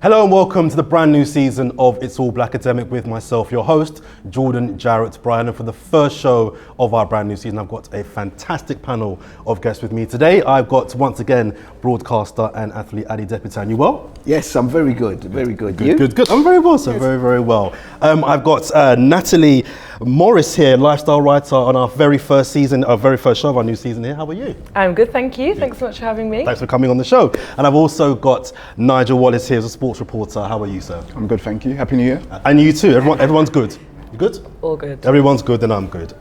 Hello and welcome to the brand new season of It's All Blakademik with myself, your host, Jordan Jarrett-Bryan. And for the first show of our brand new season, I've got a fantastic panel of guests with me today. I've got, once again, broadcaster and athlete Adi Depitan. You well? Yes, I'm very good, very good. Good, You? good. I'm very well, sir, very well. I've got Natalie Morris here, lifestyle writer on our very first season, our very first show of our new season here. How are you? I'm good, thank you. Thanks so much for having me. Thanks for coming on the show. And I've also got Nigel Wallace here as a sports reporter. How are you, sir? I'm good, thank you. Happy New Year. And you too. Everyone's good. You good? All good. Everyone's good, and I'm good.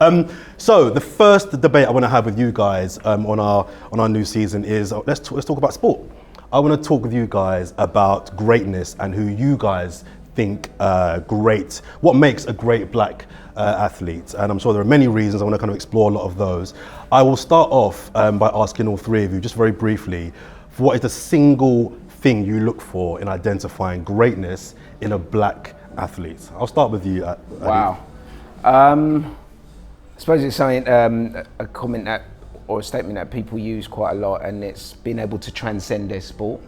So the first debate I want to have with you guys on our new season is let's talk about sport. I want to talk with you guys about greatness and who you guys think what makes a great black athlete. And I'm sure there are many reasons. I want to kind of explore a lot of those. I will start off by asking all three of you, just very briefly, what is the single thing you look for in identifying greatness in a black athlete? I'll start with you. Wow. I suppose it's something, a comment that, or a statement that people use quite a lot, and it's being able to transcend their sport.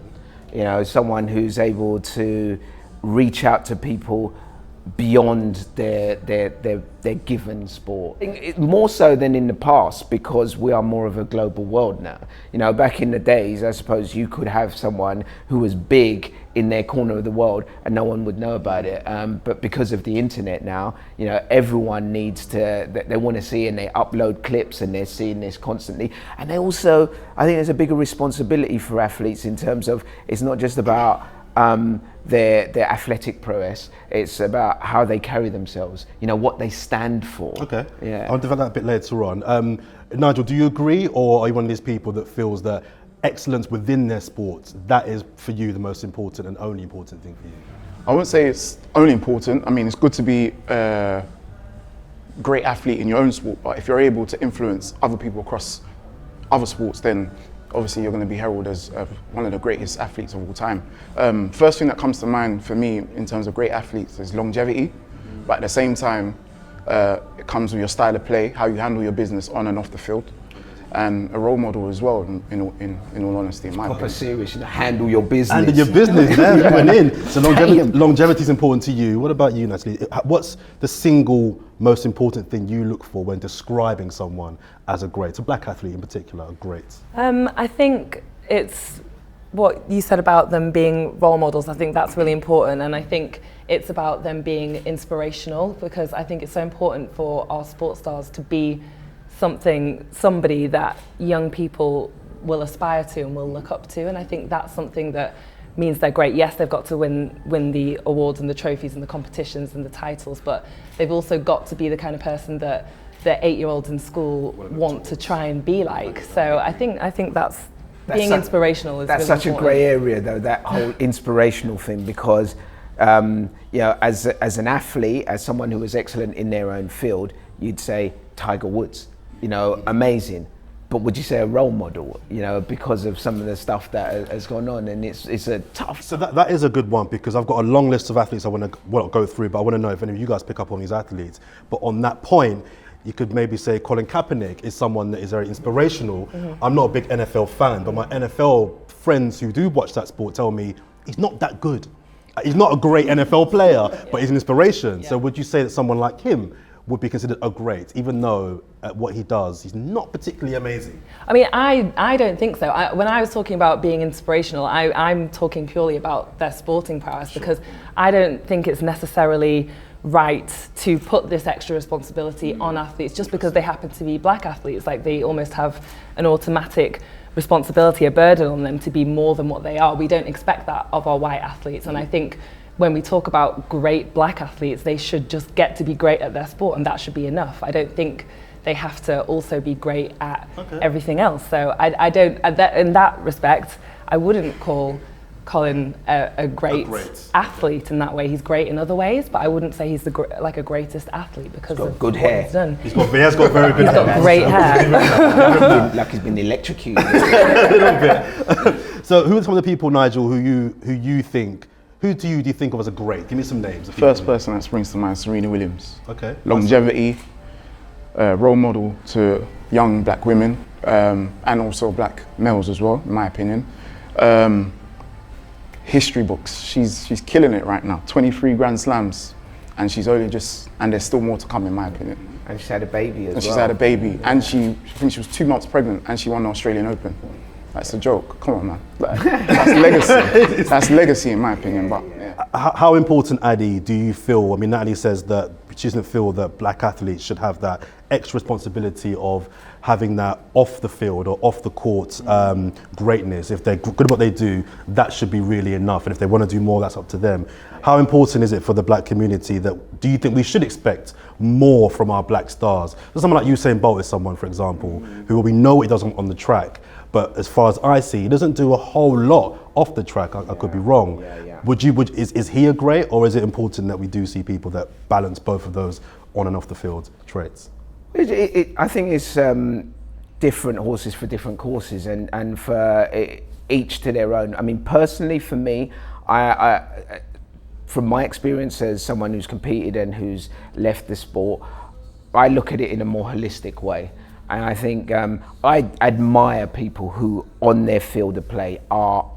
You know, someone who's able to reach out to people beyond their given sport. More so than in the past, because we are more of a global world now. You know, back in the days, I suppose you could have someone who was big in their corner of the world and no one would know about it. But because of the internet now, you know, everyone needs to, they want to see, and they upload clips and they're seeing this constantly. And they also, I think there's a bigger responsibility for athletes in terms of, it's not just about their athletic prowess, it's about how they carry themselves, you know, what they stand for. Okay, yeah. I'll develop that a bit later on. Nigel, do you agree, or are you one of these people that feels that excellence within their sports, that is for you the most important and only important thing for you? I wouldn't say it's only important. I mean, it's good to be a great athlete in your own sport, but if you're able to influence other people across other sports, then obviously you're going to be heralded as one of the greatest athletes of all time. First thing that comes to mind for me in terms of great athletes is longevity, but at the same time, it comes with your style of play, how you handle your business on and off the field, and a role model as well, in all honesty, in my Proper opinion. serious, you know, handle your business. Handle your business, yeah, you went in. So longevity is important to you. What about you, Natalie? What's the single most important thing you look for when describing someone as a great, a black athlete in particular, a great? I think it's what you said about them being role models. I think that's really important, and I think it's about them being inspirational, because I think it's so important for our sports stars to be somebody that young people will aspire to and will look up to, and I think that's something that means they're great. Yes, they've got to win the awards and the trophies and the competitions and the titles, but they've also got to be the kind of person that the 8-year-olds in school want to try and be like. So I think that's being inspirational is that's really such important. a grey area, though, that whole inspirational thing, because you know, as an athlete, as someone who is excellent in their own field, you'd say Tiger Woods, you know, amazing. But would you say a role model, you know, because of some of the stuff that has gone on? And it's a tough... So that is a good one, because I've got a long list of athletes I want to go through, but I want to know if any of you guys pick up on these athletes. But on that point, you could maybe say Colin Kaepernick is someone that is very inspirational. Mm-hmm. I'm not a big NFL fan, but my NFL friends who do watch that sport tell me he's not that good. He's not a great NFL player, but he's an inspiration. Yeah. So would you say that someone like him would be considered a great, even though at what he does, he's not particularly amazing? I mean, I don't think so. When I was talking about being inspirational, I'm talking purely about their sporting prowess, because I don't think it's necessarily right to put this extra responsibility on athletes just because they happen to be black athletes. Like, they almost have an automatic responsibility, a burden on them to be more than what they are. We don't expect that of our white athletes, and I think when we talk about great black athletes, they should just get to be great at their sport, and that should be enough. I don't think they have to also be great at everything else. So I don't, in that respect, I wouldn't call Colin a great athlete in that way. He's great in other ways, but I wouldn't say he's like a greatest athlete because of good what hair. he's done. He has got very good hair. He's got great hair. Like he's been electrocuted. A little bit. So who are some of the people, Nigel, who you think, who do you think of as a great? Give me some names. First person that springs to mind, Serena Williams. Okay. Longevity, role model to young black women, and also black males as well, in my opinion. history books. She's killing it right now. 23 Grand Slams, and she's only just, and there's still more to come in my opinion. And she's had a baby as well. She's had a baby, and I think she was 2 months pregnant, and she won the Australian Open. That's a joke. Come on, man. That's legacy. That's legacy in my opinion. But yeah. How important, Addy, do you feel? I mean, Natalie says that she doesn't feel that black athletes should have that extra responsibility of having that off the field or off the court greatness. If they're good at what they do, that should be really enough. And if they want to do more, that's up to them. How important is it for the black community that, do you think we should expect more from our black stars? So someone like Usain Bolt is someone, for example, who we know what he does on the track, but as far as I see, he doesn't do a whole lot off the track. I could be wrong. Is he a great, or is it important that we do see people that balance both of those on and off the field traits? I think it's different horses for different courses, and for each to their own. I mean, personally for me, I from my experience as someone who's competed and who's left the sport, I look at it in a more holistic way. And I think I admire people who on their field of play are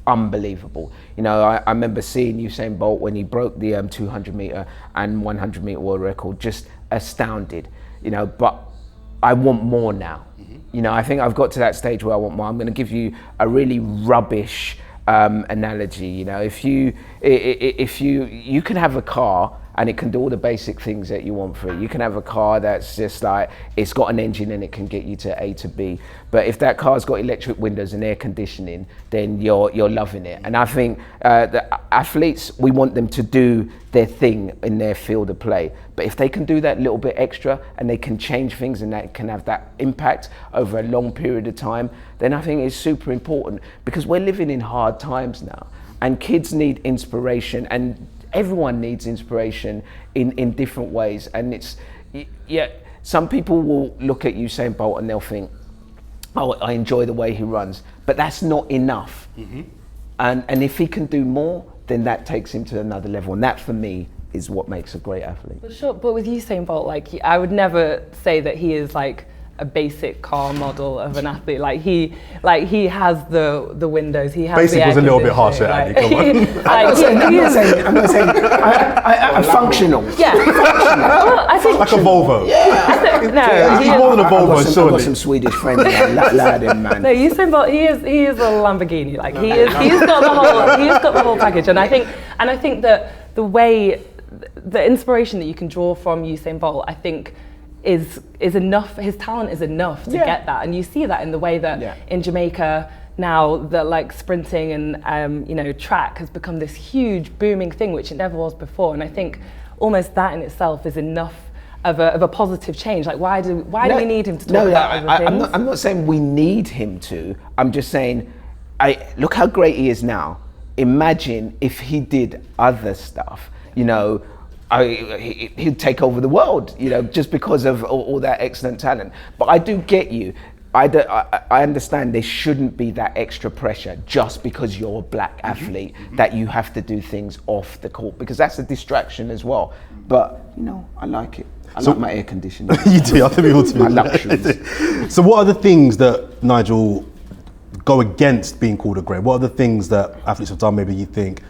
unbelievable. You know, I remember seeing Usain Bolt when he broke the 200 meter and 100 meter world record, just astounded, you know, but I want more now. You know, I think I've got to that stage where I want more. I'm going to give you a really rubbish analogy. You know, if you can have a car and it can do all the basic things that you want for it. You can have a car that's just like, it's got an engine and it can get you to A to B. But if that car's got electric windows and air conditioning, then you're loving it. And I think the athletes, we want them to do their thing in their field of play. But if they can do that little bit extra and they can change things and that can have that impact over a long period of time, then I think it's super important, because we're living in hard times now and kids need inspiration, and everyone needs inspiration in different ways. And it's, yeah, some people will look at Usain Bolt and they'll think, oh, I enjoy the way he runs, but that's not enough. And if he can do more, then that takes him to another level. And that for me is what makes a great athlete. But sure, but with Usain Bolt, like, I would never say that he is like a basic car model of an athlete. Like he has the windows. He has basic the was a little bit harsher, like, Andy. Come on. I'm not saying I'm functional. Yeah. Well, I think Like a Volvo. I think, no, He's more than a Volvo, I've got surely. some Swedish friends, man. No, Usain Bolt, he is a Lamborghini. Like he's got the whole package. And I think that the way, the inspiration that you can draw from Usain Bolt, I think is enough. His talent is enough to get that, and you see that in the way that in Jamaica now that like sprinting and track has become this huge booming thing, which it never was before. And I think almost that in itself is enough of a positive change. Like why do we need him to talk about other things? I'm not saying we need him to. I'm just saying, look how great he is now. Imagine if he did other stuff, you know. He'd take over the world, you know, just because of all that excellent talent. But I do get you. I understand there shouldn't be that extra pressure just because you're a black athlete that you have to do things off the court, because that's a distraction as well. But, you know, I like it. I like my air conditioning. You do, I think we all do. My luxuries. So what are the things that, Nigel, go against being called a great? What are the things that athletes have done maybe you think,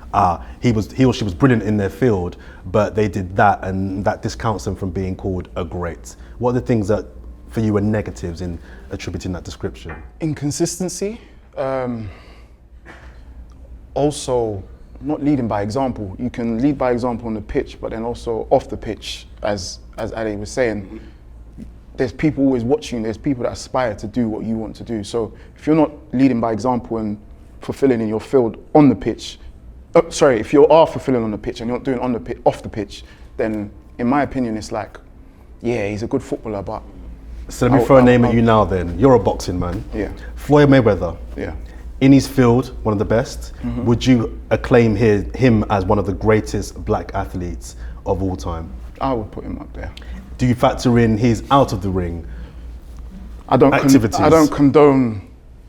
he or she was brilliant in their field, but they did that and that discounts them from being called a great? What are the things that for you are negatives in attributing that description? Inconsistency, also not leading by example. You can lead by example on the pitch, but then also off the pitch, as Ali was saying, there's people always watching, there's people that aspire to do what you want to do. So if you're not leading by example and fulfilling in your field on the pitch, if you are fulfilling on the pitch and you're not doing on the pitch, off the pitch, then in my opinion, it's like, yeah, he's a good footballer, but... So let me throw a name at you now then. You're a boxing man. Yeah. Floyd Mayweather. Yeah. In his field, one of the best. Would you acclaim him as one of the greatest black athletes of all time? I would put him up there. Do you factor in his out of the ring activities? I don't condone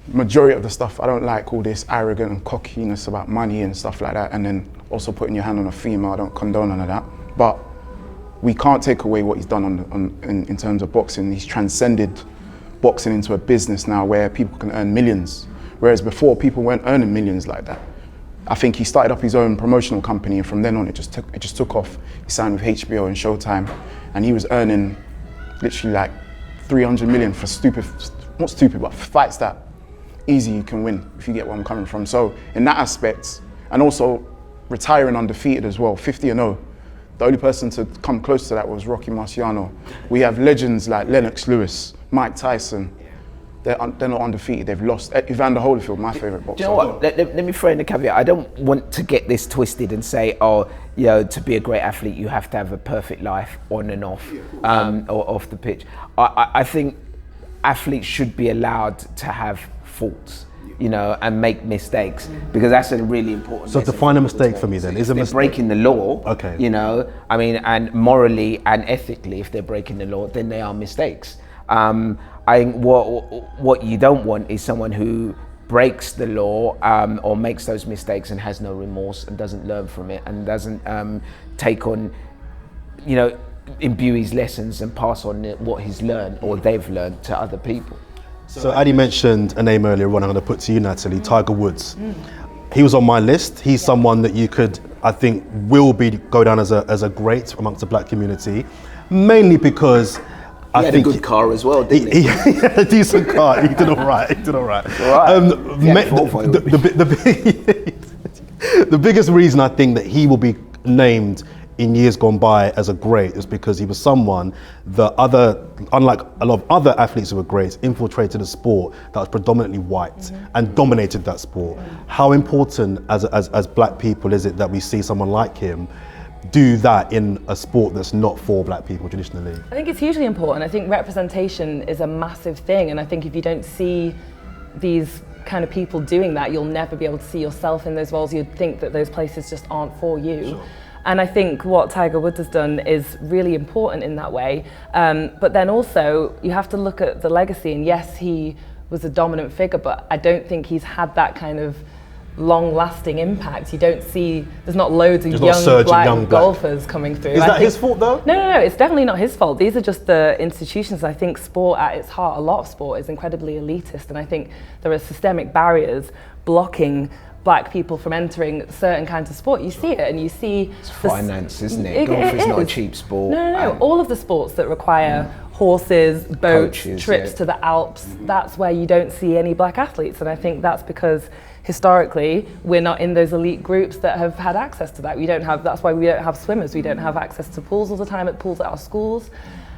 majority of the stuff. I don't like all this arrogant and cockiness about money and stuff like that, and then also putting your hand on a female. I don't condone none of that. But we can't take away what he's done in terms of boxing. He's transcended boxing into a business now where people can earn millions, whereas before people weren't earning millions like that. I think he started up his own promotional company, and from then on it just took off. He signed with HBO and Showtime, and he was earning literally like 300 million for not stupid, but fights that easy you can win, if you get where I'm coming from. So in that aspect, and also retiring undefeated as well, 50-0. The only person to come close to that was Rocky Marciano. We have legends like Lennox Lewis, Mike Tyson. They're not undefeated, they've lost. Evander Holyfield, my favourite boxer. Do you know what? Let me throw in a caveat. I don't want to get this twisted and say, oh, you know, to be a great athlete, you have to have a perfect life on and off, or off the pitch. I think athletes should be allowed to have faults, you know, and make mistakes, because that's a really important. So define a mistake for me then. Is a mistake breaking the law? Okay. You know, I mean, and morally and ethically, if they're breaking the law, then they are mistakes. I think what you don't want is someone who breaks the law or makes those mistakes and has no remorse and doesn't learn from it and doesn't take on, you know, imbue his lessons and pass on what he's learned or they've learned to other people. So Addy mentioned a name earlier on, I'm going to put to you, Natalie, Tiger Woods. He was on my list. He's someone that you could, I think, will go down as a great amongst the black community, mainly because He had a good car as well, didn't he? He had a decent car. He did all right. The biggest reason I think that he will be named in years gone by as a great is because he was someone that unlike a lot of other athletes who were greats, infiltrated a sport that was predominantly white and dominated that sport. How important as black people is it that we see someone like him do that in a sport that's not for black people traditionally? I think it's hugely important. I think representation is a massive thing, and I think if you don't see these kind of people doing that, you'll never be able to see yourself in those roles. You'd think that those places just aren't for you. Sure. And I think what Tiger Woods has done is really important in that way. But then also, you have to look at the legacy, and yes, he was a dominant figure, but I don't think he's had that kind of long-lasting impact. You don't see, there's not loads of young golfers coming through. Is that his fault though? No, it's definitely not his fault. These are just the institutions. I think sport at its heart, a lot of sport is incredibly elitist, and I think there are systemic barriers blocking black people from entering certain kinds of sport. You see it, and you see it's finance, isn't it? Golf is not a cheap sport. No. All of the sports that require horses, boats, coaches, trips to the Alps, that's where you don't see any black athletes, and I think that's because historically we're not in those elite groups that have had access to that. That's why we don't have swimmers, we don't have access to pools all the time, at pools at our schools.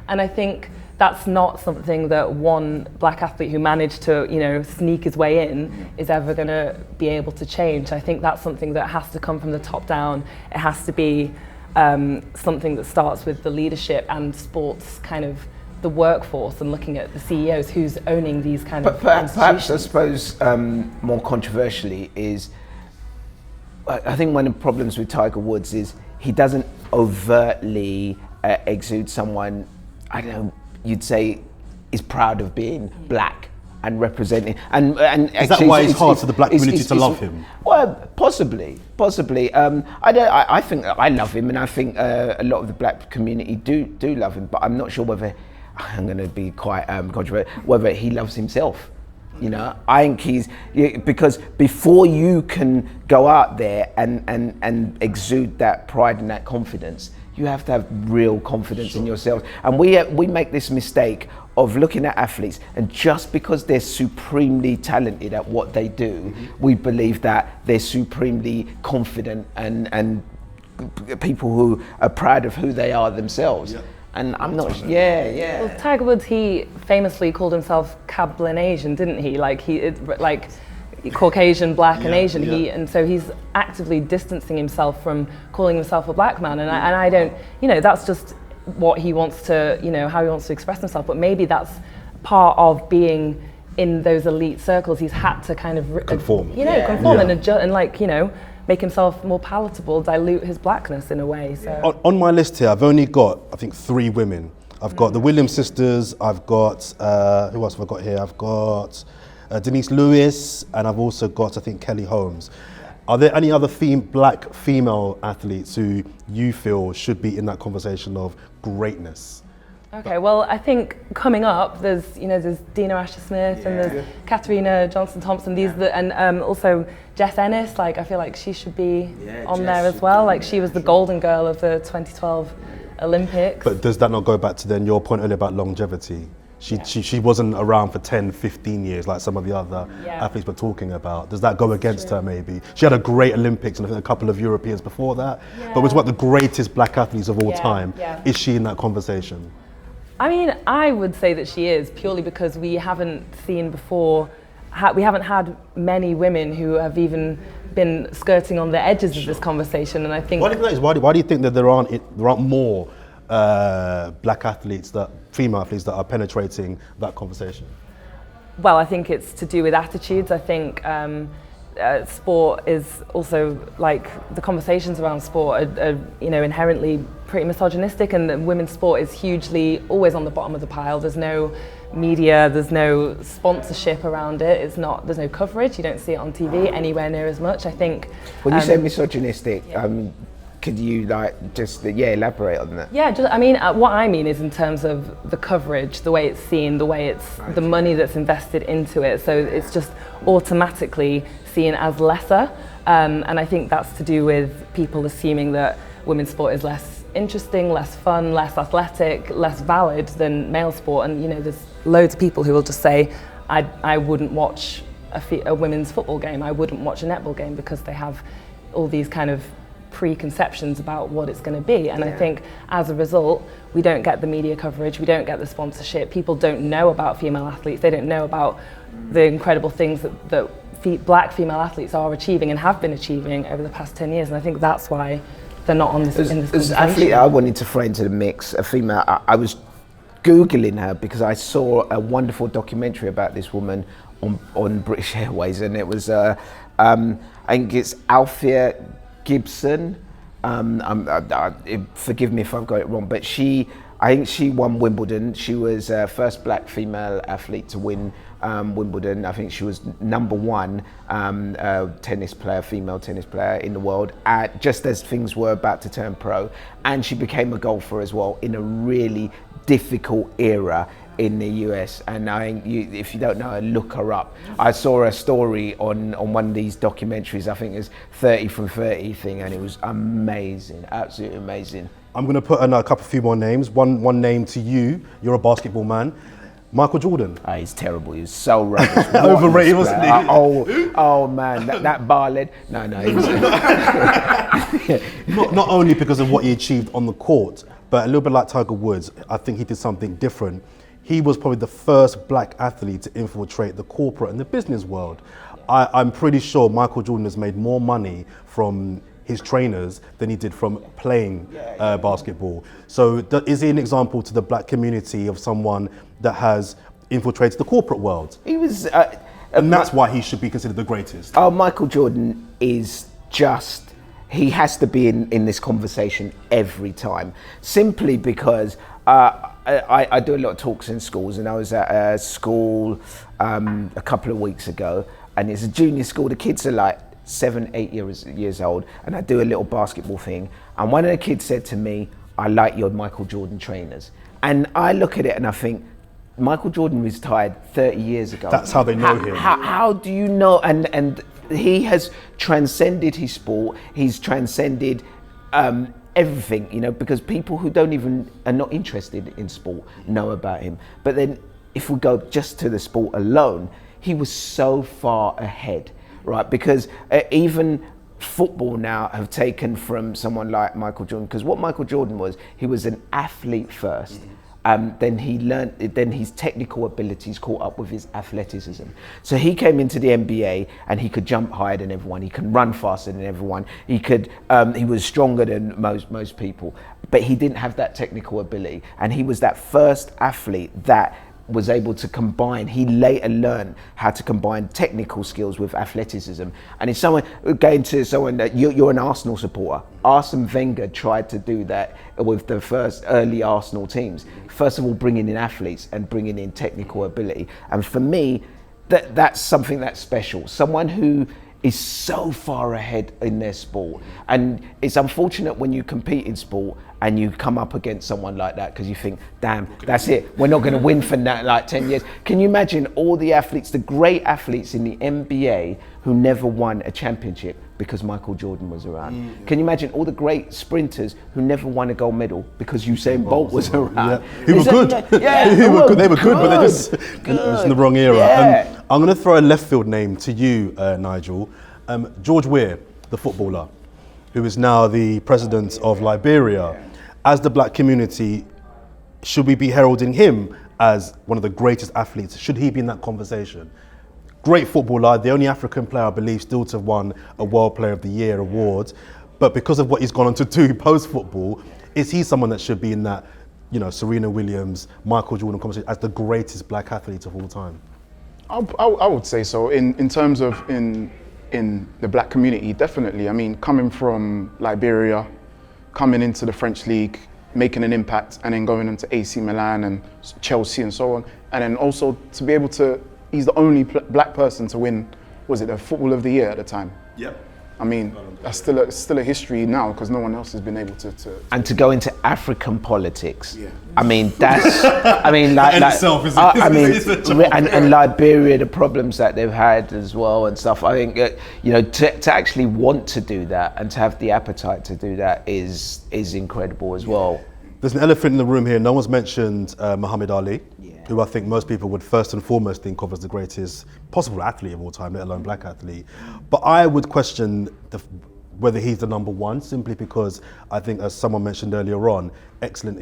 And I think that's not something that one black athlete who managed to, you know, sneak his way in is ever going to be able to change. I think that's something that has to come from the top down. It has to be something that starts with the leadership and sports kind of the workforce and looking at the CEOs who's owning these kind of institutions. Perhaps I suppose more controversially is, I think one of the problems with Tiger Woods is he doesn't overtly exude someone, I don't know, you'd say is proud of being black and representing, and is that why it's hard for the black community to love him? Well, possibly. I think I love him, and I think a lot of the black community do love him, but I'm not sure whether, I'm going to be quite controversial, whether he loves himself. You know, I think because before you can go out there and exude that pride and that confidence, you have to have real confidence in yourself. And we make this mistake of looking at athletes, and just because they're supremely talented at what they do, we believe that they're supremely confident and people who are proud of who they are themselves. Yeah. And I'm not, Well, Tiger Woods, he famously called himself Kablan Asian, didn't he? Caucasian, black and Asian. And so he's actively distancing himself from calling himself a black man. And I don't, you know, that's just what he wants to, you know, how he wants to express himself. But maybe that's part of being in those elite circles. He's had to kind of conform, and adjust, and like, you know, make himself more palatable, dilute his blackness in a way. So on my list here, I've only got, I think, 3 women. I've got the Williams sisters. I've got who else have I got here? I've got Denise Lewis, and I've also got, I think, Kelly Holmes. Are there any other black female athletes who you feel should be in that conversation of greatness? Okay, well, I think coming up, there's Dina Asher-Smith and there's Katharina Johnson-Thompson. And also Jess Ennis. Like, I feel like she should be on there as well. Like, she was the golden girl of the 2012 Olympics. But does that not go back to then your point earlier about longevity? She wasn't around for 10, 15 years like some of the other athletes we're talking about. Does that go against her maybe? She had a great Olympics and I think a couple of Europeans before that. But was one of the greatest black athletes of all time. Is she in that conversation? I mean, I would say that she is, purely because we haven't seen before, we haven't had many women who have even been skirting on the edges of this conversation, and I think... Why do you think that is? Why do you think that there aren't more black athletes, female athletes that are penetrating that conversation? Well, I think it's to do with attitudes. I think sport is also, like, the conversations around sport are inherently pretty misogynistic, and the women's sport is hugely always on the bottom of the pile. There's no media, there's no sponsorship around it. There's no coverage. You don't see it on TV anywhere near as much. I think when you say misogynistic, could you elaborate on that? Yeah, what I mean is in terms of the coverage, the way it's seen, the way it's the money that's invested into it. So it's just automatically seen as lesser, and I think that's to do with people assuming that women's sport is less interesting, less fun, less athletic, less valid than male sport. And there's loads of people who will just say, I wouldn't watch a women's football game, I wouldn't watch a netball game, because they have all these kind of preconceptions about what it's going to be. And I think as a result, we don't get the media coverage, we don't get the sponsorship, people don't know about female athletes, they don't know about the incredible things that black female athletes are achieving and have been achieving over the past 10 years. And I think that's why they're not on this, in this As conversation. an athlete I wanted to throw into the mix, a female, I was Googling her because I saw a wonderful documentary about this woman on British Airways, and it was, I think it's Althea Gibson. Forgive me if I've got it wrong, but I think she won Wimbledon. She was first black female athlete to win Wimbledon. I think she was number one female tennis player in the world, just as things were about to turn pro. And she became a golfer as well in a really difficult era in the US. And I think if you don't know her, look her up. I saw a story on one of these documentaries, I think it was 30 from 30 thing, and it was amazing, absolutely amazing. I'm going to put in a few more names. One name to you. You're a basketball man. Michael Jordan. He's terrible. He was so rubbish. Overrated, wasn't he? Oh man, that bar led. No. He was not only because of what he achieved on the court, but a little bit like Tiger Woods, I think he did something different. He was probably the first black athlete to infiltrate the corporate and the business world. I'm pretty sure Michael Jordan has made more money from his trainers than he did from playing basketball. So is he an example to the black community of someone that has infiltrated the corporate world? He was... and that's why he should be considered the greatest. Michael Jordan is just... He has to be in this conversation every time, simply because I do a lot of talks in schools, and I was at a school a couple of weeks ago, and it's a junior school. The kids are like 7, 8 years old, and I do a little basketball thing, and one of the kids said to me, "I like your Michael Jordan trainers." And I look at it and I think, Michael Jordan retired 30 years ago. That's how they know him. How do you know? And he has transcended his sport. He's transcended everything, because people who are not interested in sport know about him. But then if we go just to the sport alone, he was so far ahead, right? Because even football now have taken from someone like Michael Jordan, because what Michael Jordan was, he was an athlete first. Then his technical abilities caught up with his athleticism. So he came into the NBA and he could jump higher than everyone. He could run faster than everyone. He was stronger than most people, but he didn't have that technical ability. And he was that first athlete that was able to combine. He later learned how to combine technical skills with athleticism. And if someone going to someone that you're an Arsenal supporter, Arsene Wenger tried to do that with the first early Arsenal teams. First of all, bringing in athletes and bringing in technical ability. And for me, that's something that's special. Someone who is so far ahead in their sport. And it's unfortunate when you compete in sport and you come up against someone like that because you think, damn, that's it. We're not going to win for like 10 years. Can you imagine all the athletes, the great athletes in the NBA who never won a championship because Michael Jordan was around? Can you imagine all the great sprinters who never won a gold medal because Usain Bolt was around? Yeah. Who were good. They were good, but they just it was in the wrong era. Yeah. I'm going to throw a left field name to you, Nigel. George Weah, the footballer, who is now the president of Liberia. As the black community, should we be heralding him as one of the greatest athletes? Should he be in that conversation? Great footballer, the only African player I believe still to have won a World Player of the Year award. But because of what he's gone on to do post-football, is he someone that should be in that, Serena Williams, Michael Jordan conversation as the greatest black athlete of all time? I would say so. In terms of in the black community, definitely. I mean, coming from Liberia, coming into the French league, making an impact, and then going into AC Milan and Chelsea and so on, and then also to be able to, he's the only black person to win, was it the Football of the Year at the time? Yep. I mean, that's still a history now because no one else has been able to. And to go into African politics, yeah. I mean, that's, I mean, like, itself is and Liberia, the problems that they've had as well and stuff. I think, to actually want to do that and to have the appetite to do that is incredible as well. There's an elephant in the room here. No one's mentioned Muhammad Ali, who I think most people would first and foremost think of as the greatest possible athlete of all time, let alone black athlete. But I would question whether he's the number one, simply because I think, as someone mentioned earlier on, excellence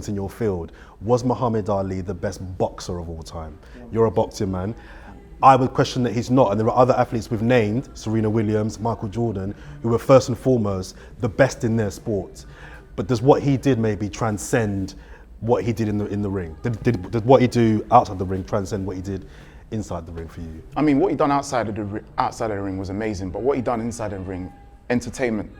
in your field. Was Muhammad Ali the best boxer of all time? You're a boxing man. I would question that he's not, and there are other athletes we've named, Serena Williams, Michael Jordan, who were first and foremost the best in their sport. But does what he did maybe transcend what he did in the ring? Did what he do outside the ring transcend what he did inside the ring for you? I mean, what he done outside of the ring was amazing, but what he done inside the ring, entertainment,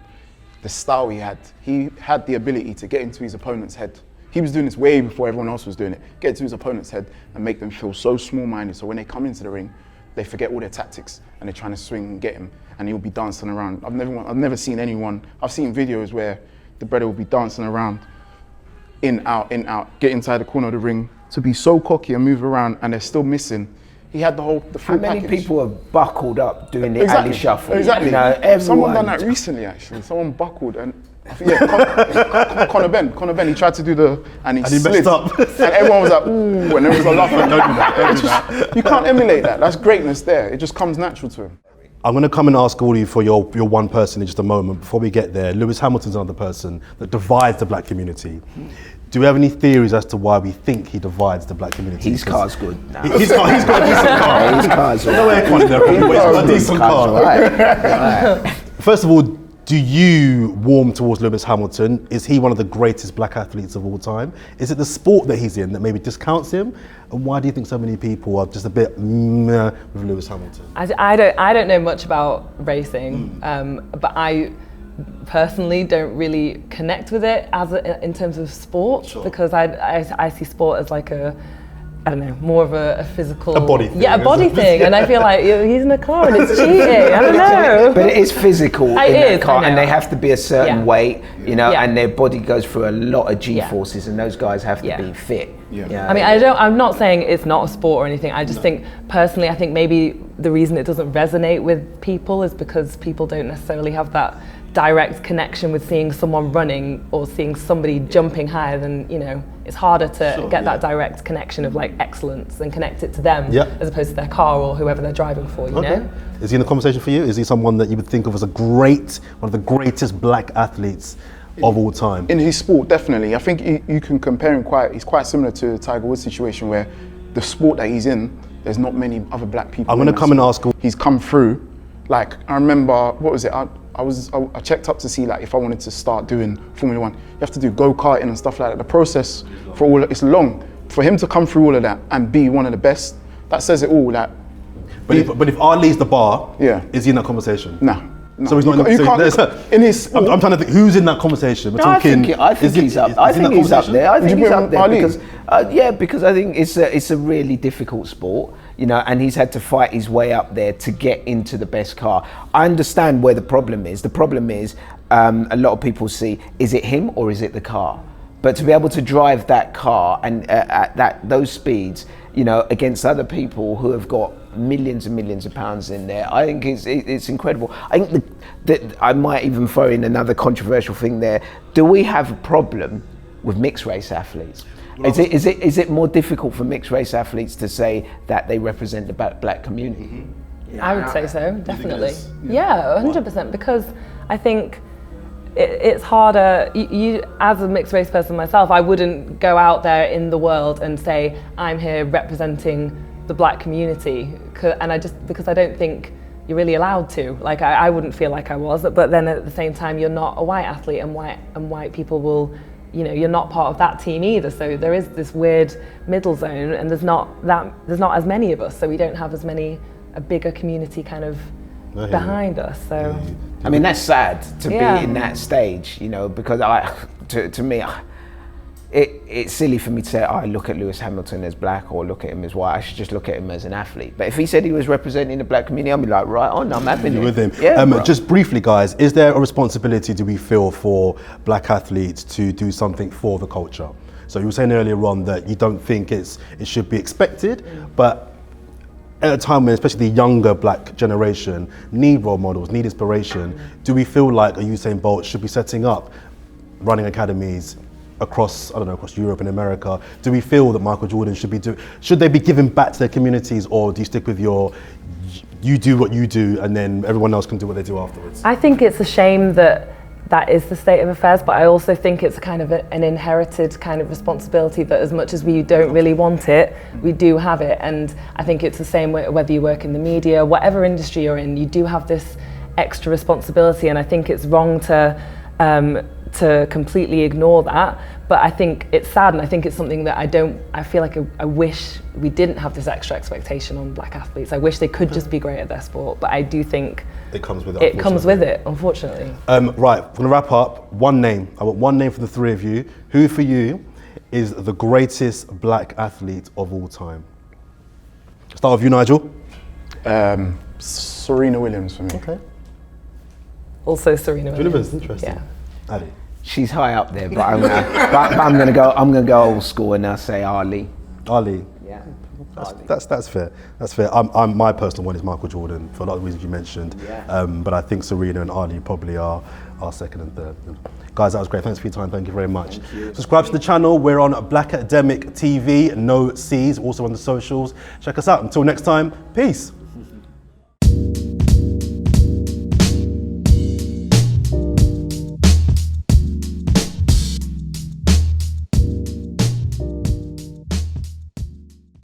the style he had the ability to get into his opponent's head. He was doing this way before everyone else was doing it. Get into his opponent's head and make them feel so small-minded, so when they come into the ring, they forget all their tactics and they're trying to swing and get him, and he'll be dancing around. I've never seen anyone. I've seen videos where the brother will be dancing around, in, out, get inside the corner of the ring, to be so cocky and move around, and they're still missing. He had the full package. How many people have buckled up doing the alley shuffle? Exactly. Someone done that recently, actually. Someone buckled, and Conor Ben, he tried to do and he slid. Up. And everyone was like, ooh, and everyone was laughing. Don't do that. You can't emulate that. That's greatness there. It just comes natural to him. I'm going to come and ask all of you for your one person in just a moment. Before we get there, Lewis Hamilton's another person that divides the black community. Do we have any theories as to why we think he divides the black community? His car's good. No. He's got a decent car. His car's No aircon in there, but he's got a decent car. Right. First of all, do you warm towards Lewis Hamilton? Is he one of the greatest black athletes of all time? Is it the sport that he's in that maybe discounts him? And why do you think so many people are just a bit meh with Lewis Hamilton? I don't know much about racing, but I personally don't really connect with it in terms of sport, because I see sport as like more of a physical... A body thing. Yeah, a body thing. And I feel like he's in a car and it's cheating. I don't know. But it is physical in that car, and they have to be a certain weight, and their body goes through a lot of G-forces, and those guys have to be fit. I mean, I'm not saying it's not a sport or anything. I just think, personally, I think maybe the reason it doesn't resonate with people is because people don't necessarily have that direct connection with seeing someone running or seeing somebody jumping higher than, it's harder to get that direct connection of like excellence and connect it to them as opposed to their car or whoever they're driving for, you know? Is he in the conversation for you? Is he someone that you would think of as one of the greatest black athletes of all time? In his sport, definitely. I think you can compare him he's quite similar to Tiger Woods' situation, where the sport that he's in, there's not many other black people. I'm going to come and ask. He's come through. Like, I remember, what was it? I checked up to see like if I wanted to start doing Formula 1. You have to do go-karting and stuff like that. The process it's long. For him to come through all of that and be one of the best, that says it all. Like, but if Ali's the bar, is he in that conversation? Nah. So he's not in his. I'm trying to think who's in that conversation. We're talking. I think he's up. I think he's up there. I think he's up there because I think it's a really difficult sport. you know, and he's had to fight his way up there to get into the best car. I understand where the problem is. The problem is a lot of people see, is it him or is it the car? But to be able to drive that car and at those speeds, you know, against other people who have got millions and millions of pounds in there, I think it's incredible. I think that I might even throw in another controversial thing there. Do we have a problem with mixed race athletes? Is it more difficult for mixed race athletes to say that they represent the black community? I would say so, definitely. Yeah, 100%, because I think it's harder. You, as a mixed race person myself, I wouldn't go out there in the world and say I'm here representing the black community, and because I don't think you're really allowed to. Like I wouldn't feel like I was, but then at the same time, you're not a white athlete, and white people will, you know, you're not part of that team either. So there is this weird middle zone, and there's not as many of us, so we don't have a bigger community kind of behind us. So I mean, that's sad to be in that stage, you know, because to me, it's silly for me to say, I look at Lewis Hamilton as black or look at him as white. I should just look at him as an athlete. But if he said he was representing the black community, I'd be like, right on, I'm having it. With him. Yeah, just briefly, guys, is there a responsibility, do we feel, for black athletes to do something for the culture? So you were saying earlier on that you don't think it should be expected, but at a time when especially the younger black generation need role models, need inspiration, do we feel like a Usain Bolt should be setting up running academies across Europe and America? Do we feel that Michael Jordan should they be giving back to their communities, or do you stick with you do what you do and then everyone else can do what they do afterwards? I think it's a shame that is the state of affairs, but I also think it's kind of an inherited kind of responsibility that as much as we don't really want it, we do have it. And I think it's the same whether you work in the media, whatever industry you're in, you do have this extra responsibility, and I think it's wrong to completely ignore that. But I think it's sad, and I think it's something that I feel like I wish we didn't have this extra expectation on black athletes. I wish they could just be great at their sport, but I do think it comes with it. It comes with it, unfortunately. Right, we're gonna wrap up. One name. I want one name for the three of you. Who for you is the greatest black athlete of all time? Start with you, Nigel. Serena Williams for me. Okay. Also Serena Williams. Interesting. Yeah. Ali. She's high up there, but I'm gonna go old school and I'll say Ali. Ali. Yeah. That's fair. That's fair. My personal one is Michael Jordan for a lot of the reasons you mentioned. Yeah. But I think Serena and Ali probably are second and third. Guys, that was great. Thanks for your time. Thank you very much. Subscribe to the channel. We're on Blakademik TV. No C's. Also on the socials. Check us out. Until next time. Peace.